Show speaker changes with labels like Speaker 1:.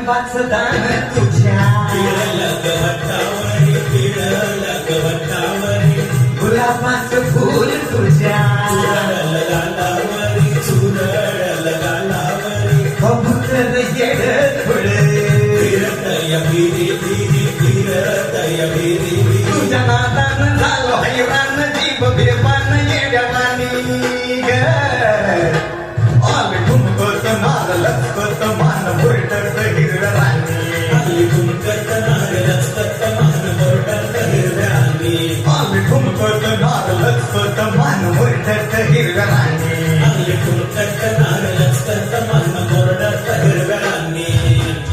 Speaker 1: गुलाबाचं दान तुझ्या गुलाबाचं फूल तुझ्या कबूतर येड थोडे तुझ्या नादान झालो हैराण जीभ बेपान येड्यावानी ग आम्ही ठुमकत मार लचकत मार